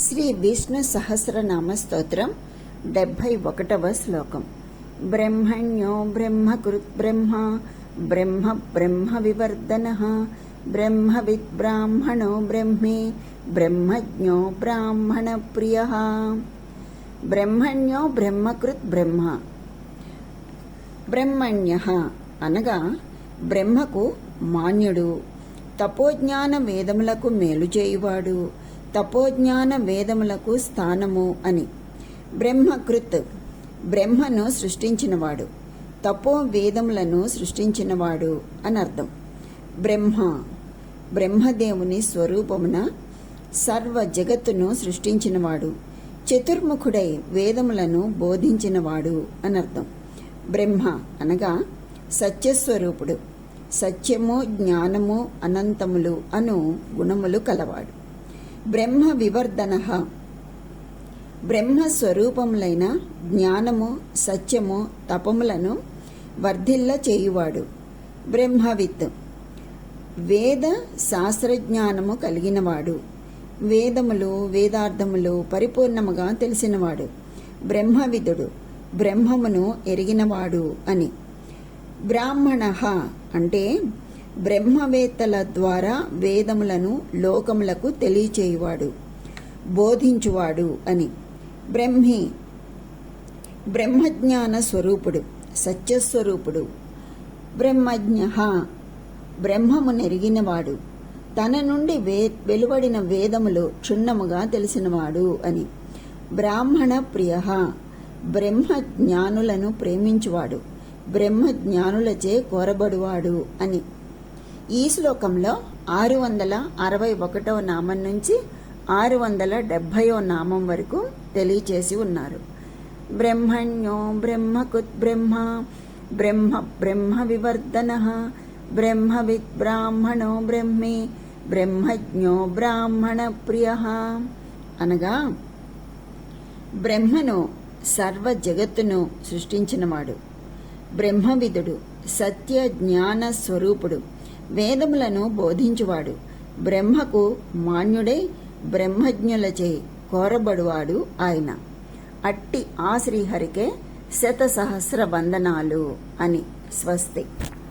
శ్రీ విష్ణు సహస్రనామ స్తోత్రం 71వ శ్లోకం. బ్రహ్మణ్యో బ్రహ్మకృత్ బ్రహ్మ బ్రహ్మ బ్రహ్మ వివర్ధనః బ్రహ్మవిద్ బ్రాహ్మణో బ్రహ్మే బ్రహ్మజ్ఞో బ్రాహ్మణ ప్రియః. బ్రహ్మణ్యో బ్రహ్మకృత్ బ్రహ్మ. బ్రహ్మణ్యః అనగా బ్రహ్మకు మాన్యుడు, తపోజ్ఞాన వేదములకు మేలు చేయువాడు, తపోజ్ఞాన వేదములకు స్థానము అని. బ్రహ్మకృత్ బ్రహ్మను సృష్టించినవాడు, తపో వేదములను సృష్టించినవాడు అని అర్థం. బ్రహ్మ బ్రహ్మదేవుని స్వరూపమున సర్వ జగత్తును సృష్టించినవాడు, చతుర్ముఖుడై వేదములను బోధించినవాడు అని అర్థం. బ్రహ్మ అనగా సత్యస్వరూపుడు, సత్యము జ్ఞానము అనంతములు అను గుణములు కలవాడు. బ్రహ్మ వివర్ధనః బ్రహ్మస్వరూపములైన జ్ఞానము సత్యము తపములను వర్ధిల్ల చేయువాడు. బ్రహ్మవిత్ వేద శాస్త్రజ్ఞానము కలిగినవాడు, వేదములు వేదార్థములు పరిపూర్ణముగా తెలిసినవాడు. బ్రహ్మవిదుడు బ్రహ్మమును ఎరిగినవాడు అని. బ్రాహ్మణః అంటే బ్రహ్మవేత్తల ద్వారా వేదములను లోకములకు తెలియచేయువాడు, బోధించువాడు అని. బ్రహ్మి బ్రహ్మజ్ఞాన స్వరూపుడు, సత్యస్వరూపుడు. బ్రహ్మజ్ఞః బ్రహ్మమునెరిగినవాడు, తన నుండి వెలువడిన వేదములు క్షుణ్ణముగా తెలిసినవాడు అని. బ్రాహ్మణ ప్రియః బ్రహ్మజ్ఞానులను ప్రేమించువాడు, బ్రహ్మజ్ఞానులచే కోరబడువాడు అని. ఈ శ్లోకంలో 661వ నామం నుంచి 670వ నామం వరకు తెలియచేసి ఉన్నారు. బ్రహ్మణ్యో బ్రహ్మకృత్ బ్రహ్మ బ్రహ్మ బ్రహ్మ వివర్ధనః బ్రహ్మవిద్ బ్రాహ్మణో బ్రహ్మే బ్రహ్మజ్ఞో బ్రాహ్మణ ప్రియః అనగా బ్రహ్మను సర్వ జగత్తును సృష్టించినవాడు, బ్రహ్మవిదుడు, సత్య జ్ఞాన స్వరూపుడు, వేదములను బోధించువాడు, బ్రహ్మకు మాన్యుడై బ్రహ్మజ్ఞులచే కోరబడువాడు ఆయన. అట్టి ఆ శ్రీహరికే శతసహస్ర వందనాలు అని. స్వస్తి.